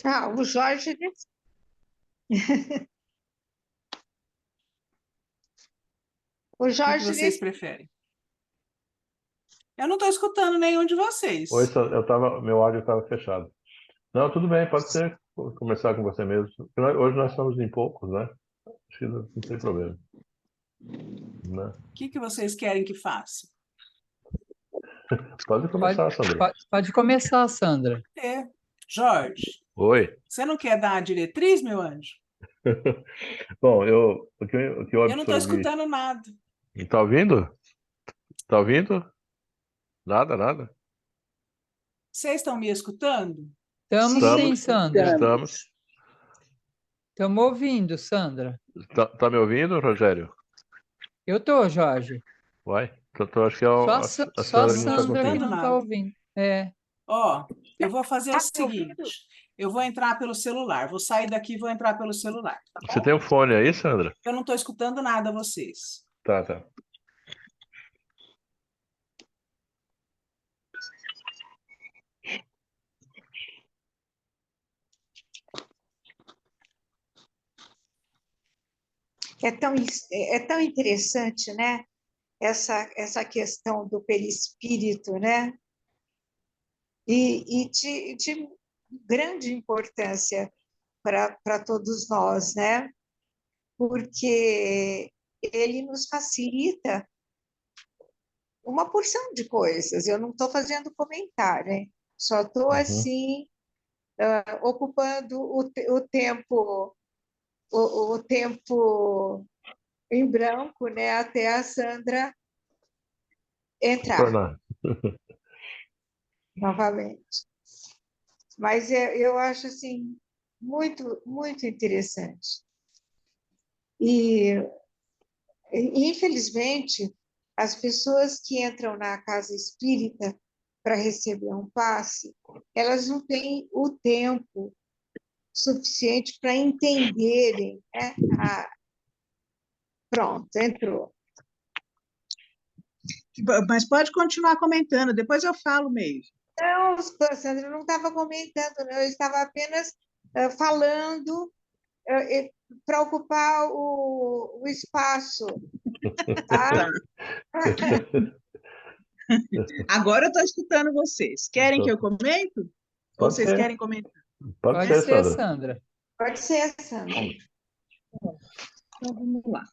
Ah, o Jorge, o O que Jorge, vocês preferem? Eu não estou escutando nenhum de Oi, vocês. meu áudio estava fechado. Não, tudo bem, pode ser começar com você mesmo. Hoje nós estamos em poucos, né? Acho que não tem problema, né? O que vocês querem que faça? Pode Pode, começar, Sandra. pode começar, Sandra. Jorge, Oi. você não quer dar a diretriz, meu anjo? Bom, o que eu Eu não estou absorvi. escutando nada. Tá ouvindo? Tá ouvindo? Nada, nada. Vocês estão me escutando? Estamos sim, Estamos, Sandra. estamos. Estamos ouvindo, Sandra. Tá me ouvindo, Rogério? Eu tô, Jorge. Vai. Então, acho que a Só a Sandra Eu que não não estou está Sandra que escutando conseguindo. não está nada. ouvindo. É. Ó, eu vou fazer o tá me ouvindo? seguinte. Eu vou entrar pelo celular. Vou sair daqui e vou entrar pelo celular, tá Você bom? tem um fone aí, Sandra? Eu não estou escutando nada vocês. Tá, tá. é tão interessante, né? Essa questão do perispírito, né? E de grande importância para todos nós, né? Porque ele nos facilita uma porção de coisas. Eu não estou fazendo comentário, hein? Só estou Uhum. assim ocupando o tempo, o tempo em branco, né? Até a Sandra entrar Tornar. novamente. Mas eu acho assim muito, muito interessante. E, infelizmente, as pessoas que entram na casa espírita para receber um passe, elas não têm o tempo suficiente para entenderem, né? Pronto, entrou. Mas pode continuar comentando, depois eu falo mesmo. Não, Sandra, eu não estava comentando, não, eu estava apenas falando para ocupar o espaço, tá? Agora eu estou escutando vocês. Querem que eu comento? Ou Pode vocês ser. querem comentar? Pode Pode ser, ser, Sandra. Sandra. Pode ser, Sandra. Então vamos lá.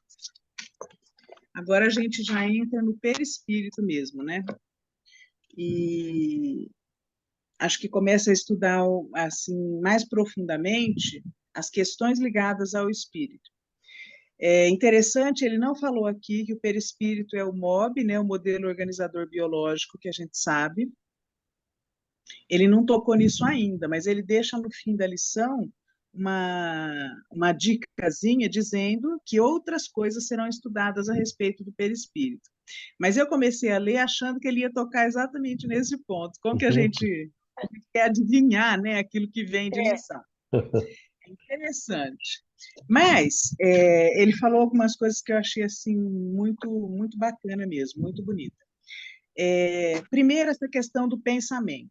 Agora a gente já entra no perispírito mesmo, né? E acho que começa a estudar assim mais profundamente as questões ligadas ao espírito. É interessante, ele não falou aqui que o perispírito é o MOB, né, o modelo organizador biológico que a gente sabe. Ele não tocou nisso ainda, mas ele deixa no fim da lição uma dicasinha dizendo que outras coisas serão estudadas a respeito do perispírito. Mas eu comecei a ler achando que ele ia tocar exatamente nesse ponto. Como que a gente quer adivinhar, né, aquilo que vem de lição? É interessante. Mas ele falou algumas coisas que eu achei assim muito muito bacana mesmo, muito bonita. Primeiro, essa questão do pensamento.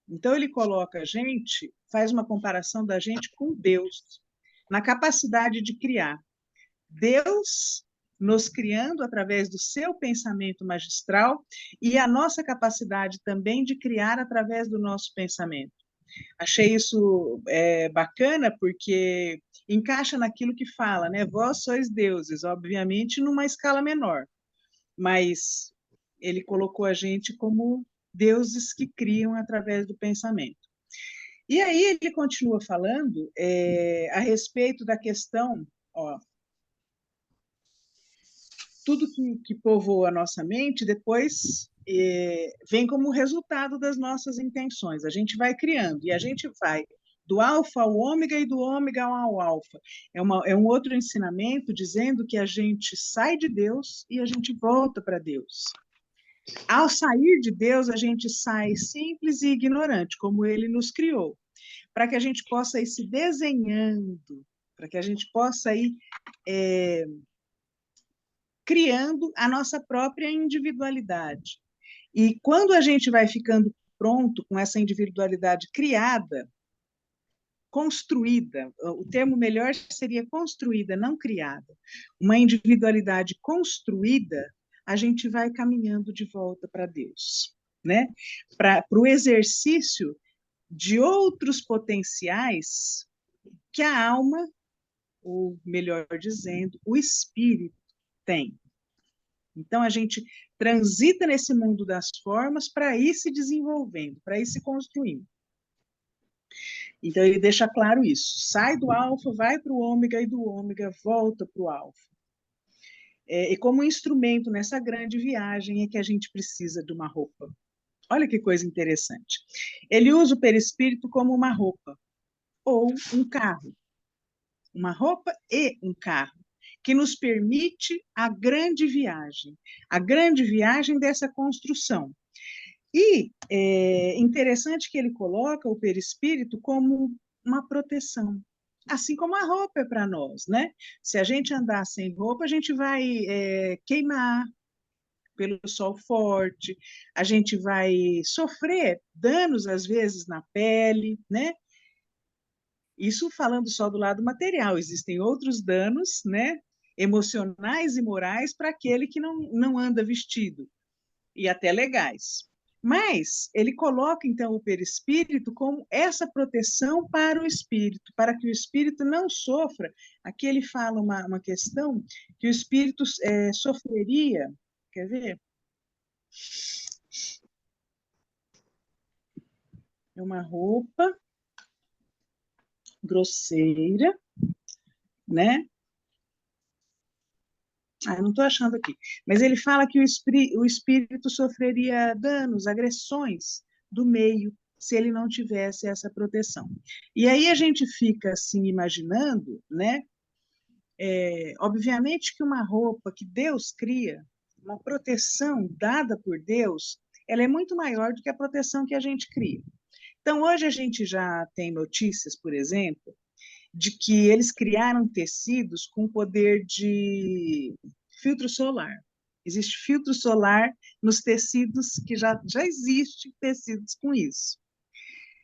Então, ele coloca a gente, faz uma comparação da gente com Deus, na capacidade de criar. Deus nos criando através do seu pensamento magistral e a nossa capacidade também de criar através do nosso pensamento. Achei isso bacana porque encaixa naquilo que fala, né? Vós sois deuses, obviamente numa escala menor, mas ele colocou a gente como deuses que criam através do pensamento. E aí ele continua falando a respeito da questão, ó, tudo que povoa a nossa mente depois vem como resultado das nossas intenções. A gente vai criando e a gente vai do alfa ao ômega e do ômega ao alfa. É um outro ensinamento dizendo que a gente sai de Deus e a gente volta para Deus. Ao sair de Deus, a gente sai simples e ignorante, como Ele nos criou, para que a gente possa ir se desenhando, para que a gente possa ir criando a nossa própria individualidade. E quando a gente vai ficando pronto com essa individualidade criada, construída, o termo melhor seria construída, não criada. Uma individualidade construída, a gente vai caminhando de volta para Deus, né? Para o exercício de outros potenciais que a alma, ou melhor dizendo, o espírito tem. Então, a gente transita nesse mundo das formas para ir se desenvolvendo, para ir se construindo. Então, ele deixa claro isso. Sai do alfa, vai para o ômega, e do ômega volta para o alfa. E como instrumento nessa grande viagem é que a gente precisa de uma roupa. Olha que coisa interessante. Ele usa o perispírito como uma roupa, ou um carro. Uma roupa e um carro, que nos permite a grande viagem dessa construção. E é interessante que ele coloca o perispírito como uma proteção, assim como a roupa é para nós, né? Se a gente andar sem roupa, a gente vai queimar pelo sol forte, a gente vai sofrer danos, às vezes, na pele, né? Isso falando só do lado material, existem outros danos, né? Emocionais e morais para aquele que não anda vestido, e até legais. Mas ele coloca, então, o perispírito como essa proteção para o espírito, para que o espírito não sofra. Aqui ele fala uma questão que o espírito sofreria, quer ver? É uma roupa grosseira, né? Eu não estou achando aqui. Mas ele fala que o espírito sofreria danos, agressões do meio, se ele não tivesse essa proteção. E aí a gente fica assim imaginando, né? Obviamente que uma roupa que Deus cria, uma proteção dada por Deus, ela é muito maior do que a proteção que a gente cria. Então, hoje a gente já tem notícias, por exemplo, de que eles criaram tecidos com poder de filtro solar. Existe filtro solar nos tecidos, que já existe tecidos com isso.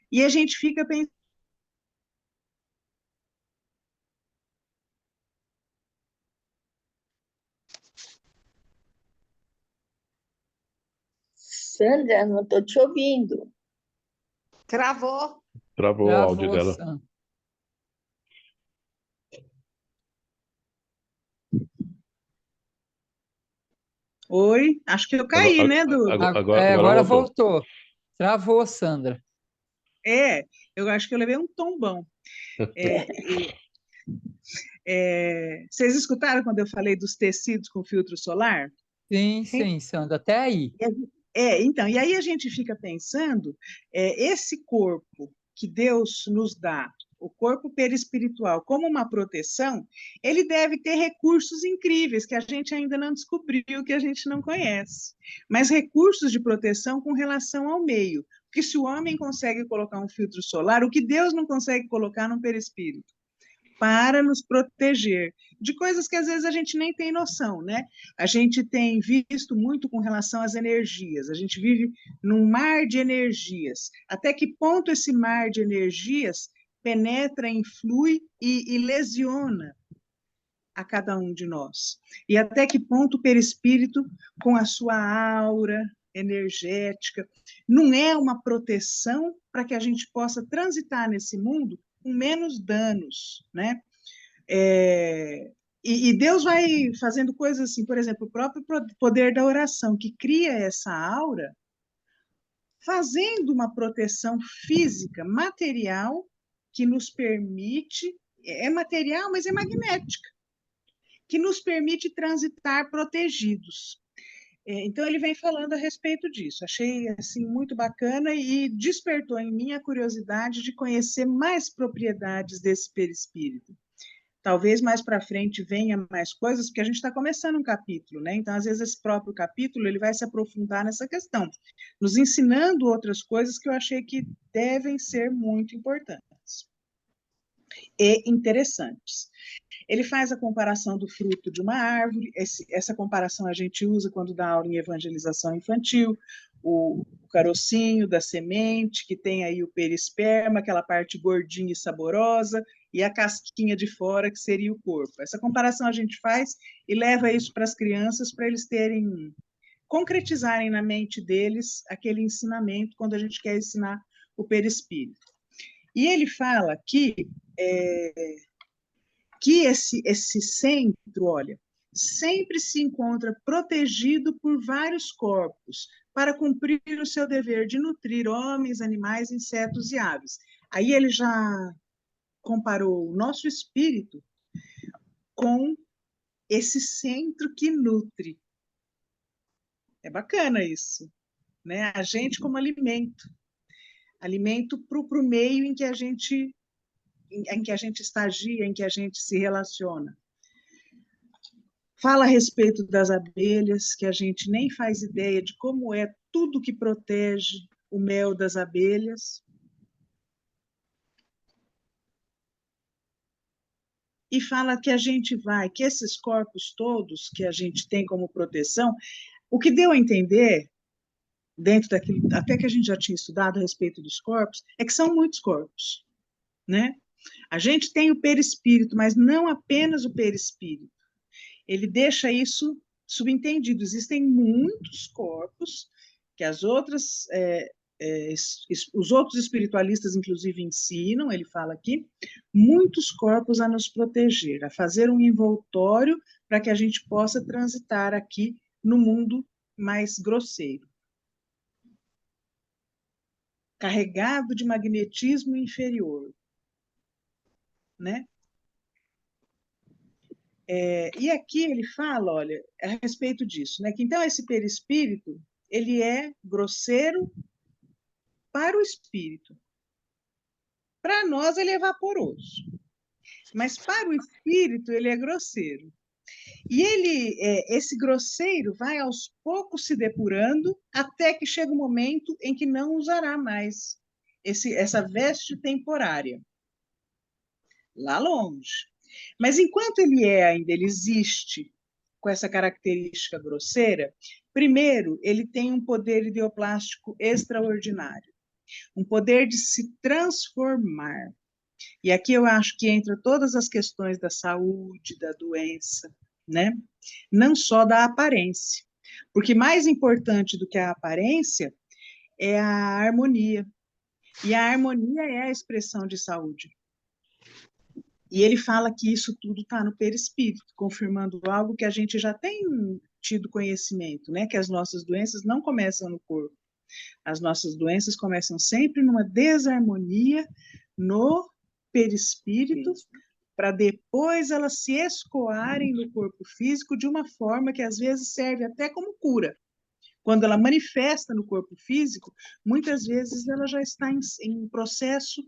E a gente fica pensando. Sandra, não estou te ouvindo. Travou. Travou o áudio Travou, dela. Sandra. Oi, acho que eu caí, né, Dudu? Agora voltou. Voltou. Travou, Sandra. Eu acho que eu levei um tombão. Vocês escutaram quando eu falei dos tecidos com filtro solar? Sim, Sandra, até aí. Então, e aí a gente fica pensando, esse corpo que Deus nos dá, o corpo perispiritual, como uma proteção, ele deve ter recursos incríveis que a gente ainda não descobriu, que a gente não conhece. Mas recursos de proteção com relação ao meio. Porque se o homem consegue colocar um filtro solar, o que Deus não consegue colocar num perispírito? Para nos proteger de coisas que às vezes a gente nem tem noção, né? A gente tem visto muito com relação às energias, a gente vive num mar de energias. Até que ponto esse mar de energias penetra, influi e lesiona a cada um de nós? E até que ponto o perispírito, com a sua aura energética, não é uma proteção para que a gente possa transitar nesse mundo com menos danos, né? E Deus vai fazendo coisas assim, por exemplo, o próprio poder da oração, que cria essa aura, fazendo uma proteção física, material, que nos permite, é material, mas é magnética, que nos permite transitar protegidos. Então, ele vem falando a respeito disso. Achei assim, muito bacana e despertou em mim a curiosidade de conhecer mais propriedades desse perispírito. Talvez mais para frente venha mais coisas, porque a gente está começando um capítulo, né? Então, às vezes, esse próprio capítulo ele vai se aprofundar nessa questão, nos ensinando outras coisas que eu achei que devem ser muito importantes e interessantes. Ele faz a comparação do fruto de uma árvore, essa comparação a gente usa quando dá aula em evangelização infantil, o carocinho da semente, que tem aí o perisperma, aquela parte gordinha e saborosa, e a casquinha de fora, que seria o corpo. Essa comparação a gente faz e leva isso para as crianças, para eles terem, concretizarem na mente deles aquele ensinamento, quando a gente quer ensinar o perispírito. E ele fala que esse centro, olha, sempre se encontra protegido por vários corpos para cumprir o seu dever de nutrir homens, animais, insetos e aves. Aí ele já comparou o nosso espírito com esse centro que nutre. É bacana isso, né? A gente como alimento para o meio em que a gente estagia, em que a gente se relaciona. Fala a respeito das abelhas, que a gente nem faz ideia de como é tudo que protege o mel das abelhas. E fala que a gente que esses corpos todos que a gente tem como proteção, o que deu a entender, dentro daquilo, até que a gente já tinha estudado a respeito dos corpos, é que são muitos corpos, né? A gente tem o perispírito, mas não apenas o perispírito. Ele deixa isso subentendido. Existem muitos corpos que os outros espiritualistas, inclusive, ensinam, ele fala aqui, muitos corpos a nos proteger, a fazer um envoltório para que a gente possa transitar aqui no mundo mais grosseiro. Carregado de magnetismo inferior, né? E aqui ele fala, olha, a respeito disso, né? Que então esse perispírito, ele é grosseiro para o espírito. Para nós ele é vaporoso, mas para o espírito ele é grosseiro. E esse grosseiro vai aos poucos se depurando até que chega o momento em que não usará mais essa veste temporária, lá longe. Mas enquanto ele existe com essa característica grosseira, primeiro, ele tem um poder ideoplástico extraordinário, um poder de se transformar. E aqui eu acho que entra todas as questões da saúde, da doença, né? Não só da aparência. Porque mais importante do que a aparência é a harmonia. E a harmonia é a expressão de saúde. E ele fala que isso tudo está no perispírito, confirmando algo que a gente já tem tido conhecimento, né? Que as nossas doenças não começam no corpo. As nossas doenças começam sempre numa desarmonia no perispírito, para depois elas se escoarem no corpo físico de uma forma que às vezes serve até como cura. Quando ela manifesta no corpo físico, muitas vezes ela já está em processo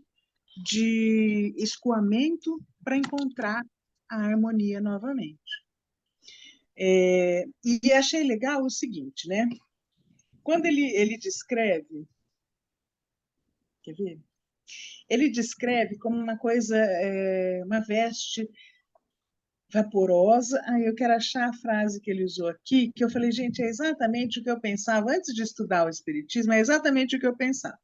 de escoamento para encontrar a harmonia novamente. E achei legal o seguinte, né? Quando ele descreve, quer ver? Ele descreve como uma coisa, uma veste vaporosa. Aí eu quero achar a frase que ele usou aqui, que eu falei, gente, é exatamente o que eu pensava antes de estudar o Espiritismo, é exatamente o que eu pensava.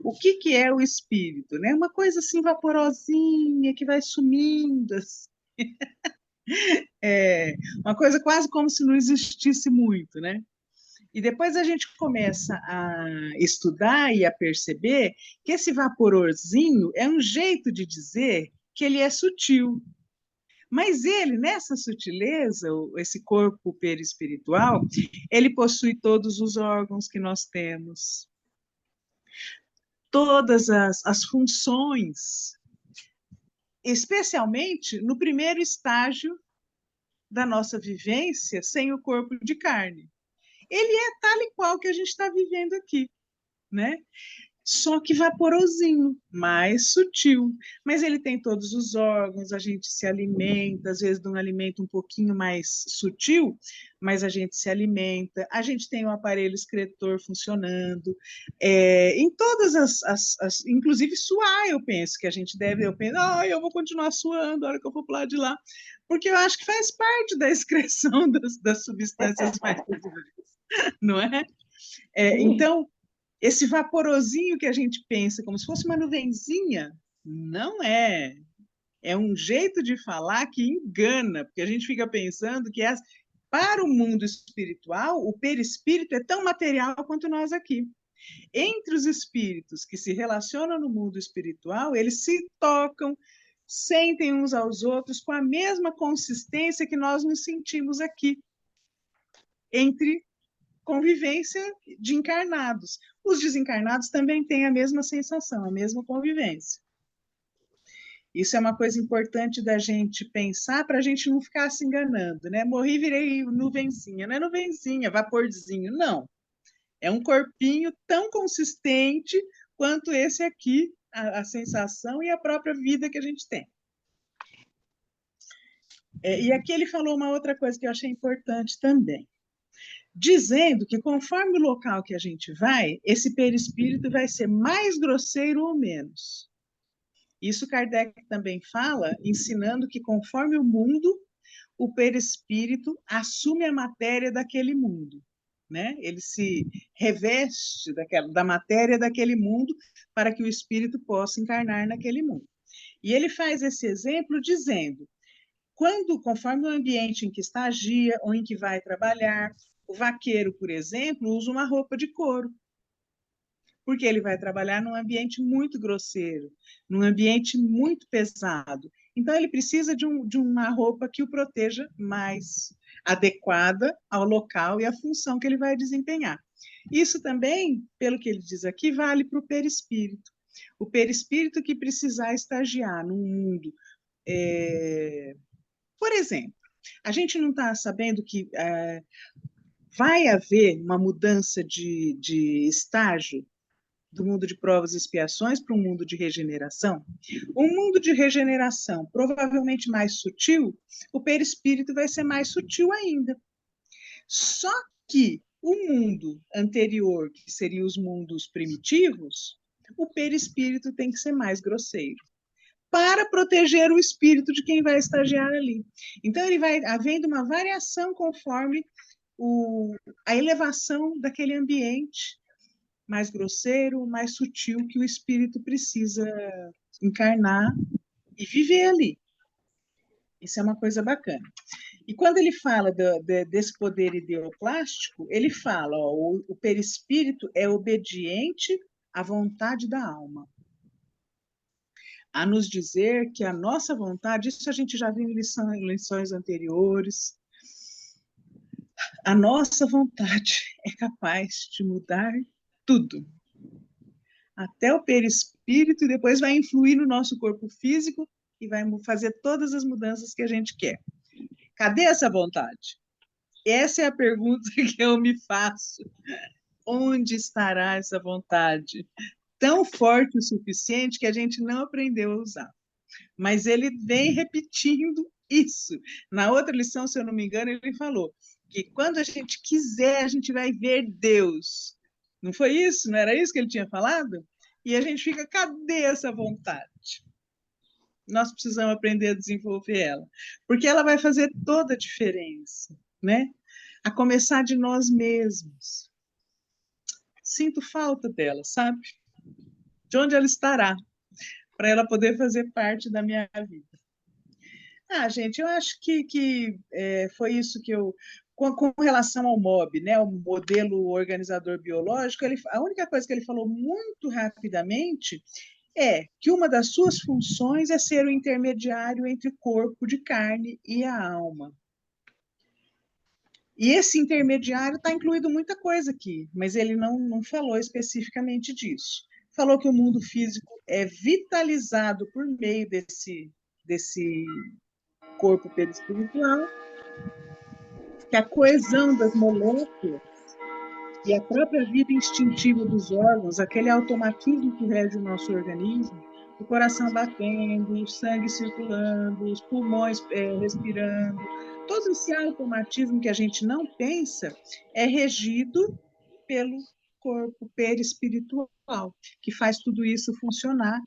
O que é o espírito, né? Uma coisa assim vaporosinha que vai sumindo, assim. Uma coisa quase como se não existisse muito, né? E depois a gente começa a estudar e a perceber que esse vaporosinho é um jeito de dizer que ele é sutil. Mas ele, nessa sutileza, esse corpo perispiritual, ele possui todos os órgãos que nós temos, todas as funções, especialmente no primeiro estágio da nossa vivência sem o corpo de carne. Ele é tal e qual que a gente está vivendo aqui, né? Só que vaporosinho, mais sutil. Mas ele tem todos os órgãos, a gente se alimenta, às vezes de um alimento um pouquinho mais sutil, mas a gente se alimenta, a gente tem o aparelho excretor funcionando, em todas inclusive suar, eu penso que a gente deve, eu vou continuar suando a hora que eu for para lá de lá, porque eu acho que faz parte da excreção das substâncias mais positivas, não é? Então, esse vaporosinho que a gente pensa como se fosse uma nuvenzinha, não é. É um jeito de falar que engana, porque a gente fica pensando que para o mundo espiritual, o perispírito é tão material quanto nós aqui. Entre os espíritos que se relacionam no mundo espiritual, eles se tocam, sentem uns aos outros com a mesma consistência que nós nos sentimos aqui, entre convivência de encarnados. Os desencarnados também têm a mesma sensação, a mesma convivência. Isso é uma coisa importante da gente pensar para a gente não ficar se enganando, né? Morri, virei nuvenzinha. Não é nuvenzinha, vaporzinho, não. É um corpinho tão consistente quanto esse aqui, a sensação e a própria vida que a gente tem. E aqui ele falou uma outra coisa que eu achei importante também, dizendo que conforme o local que a gente vai, esse perispírito vai ser mais grosseiro ou menos. Isso Kardec também fala, ensinando que conforme o mundo, o perispírito assume a matéria daquele mundo, né? Ele se reveste da matéria daquele mundo para que o espírito possa encarnar naquele mundo. E ele faz esse exemplo dizendo, conforme o ambiente em que estagia ou em que vai trabalhar, o vaqueiro, por exemplo, usa uma roupa de couro, porque ele vai trabalhar num ambiente muito grosseiro, num ambiente muito pesado. Então, ele precisa de uma roupa que o proteja mais, adequada ao local e à função que ele vai desempenhar. Isso também, pelo que ele diz aqui, vale para o perispírito. O perispírito que precisar estagiar num mundo... Por exemplo, a gente não está sabendo que vai haver uma mudança de estágio do mundo de provas e expiações para um mundo de regeneração. Um mundo de regeneração provavelmente mais sutil, o perispírito vai ser mais sutil ainda. Só que o mundo anterior, que seriam os mundos primitivos, o perispírito tem que ser mais grosseiro, para proteger o espírito de quem vai estagiar ali. Então, ele vai havendo uma variação conforme a elevação daquele ambiente, mais grosseiro, mais sutil, que o espírito precisa encarnar e viver ali. Isso é uma coisa bacana. E quando ele fala desse poder ideoplástico, ele fala, o perispírito é obediente à vontade da alma. A nos dizer que a nossa vontade, isso a gente já viu em lições anteriores, a nossa vontade é capaz de mudar tudo. Até o perispírito, e depois vai influir no nosso corpo físico e vai fazer todas as mudanças que a gente quer. Cadê essa vontade? Essa é a pergunta que eu me faço. Onde estará essa vontade? Tão forte o suficiente que a gente não aprendeu a usar. Mas ele vem repetindo isso. Na outra lição, se eu não me engano, ele falou que quando a gente quiser, a gente vai ver Deus. Não foi isso? Não era isso que ele tinha falado? E a gente fica, cadê essa vontade? Nós precisamos aprender a desenvolver ela, porque ela vai fazer toda a diferença, né? A começar de nós mesmos. Sinto falta dela, sabe? De onde ela estará, para ela poder fazer parte da minha vida. Gente, eu acho que foi isso que eu... Com relação ao MOB, né, o modelo organizador biológico, a única coisa que ele falou muito rapidamente é que uma das suas funções é ser o intermediário entre o corpo de carne e a alma. E esse intermediário está incluído muita coisa aqui, mas ele não falou especificamente disso. Falou que o mundo físico é vitalizado por meio desse corpo perispiritual, que a coesão das moléculas e a própria vida instintiva dos órgãos, aquele automatismo que rege o nosso organismo, o coração batendo, o sangue circulando, os pulmões respirando, todo esse automatismo que a gente não pensa é regido pelo corpo perispiritual, que faz tudo isso funcionar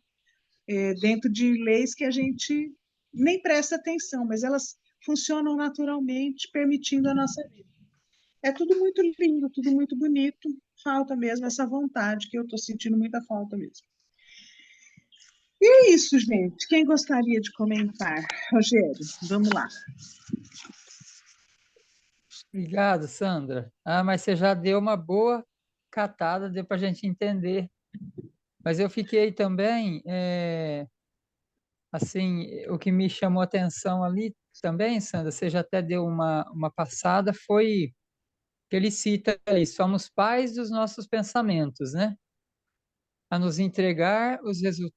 dentro de leis que a gente nem presta atenção, mas elas funcionam naturalmente, permitindo a nossa vida. É tudo muito lindo, tudo muito bonito, falta mesmo essa vontade, que eu estou sentindo muita falta mesmo. E é isso, gente. Quem gostaria de comentar? Rogério, vamos lá. Obrigado, Sandra. Ah, mas você já deu uma boa catada, deu para a gente entender. Mas eu fiquei também, assim, o que me chamou a atenção ali também, Sandra, você já até deu uma passada, foi que ele cita ali, somos pais dos nossos pensamentos, né? A nos entregar os resultados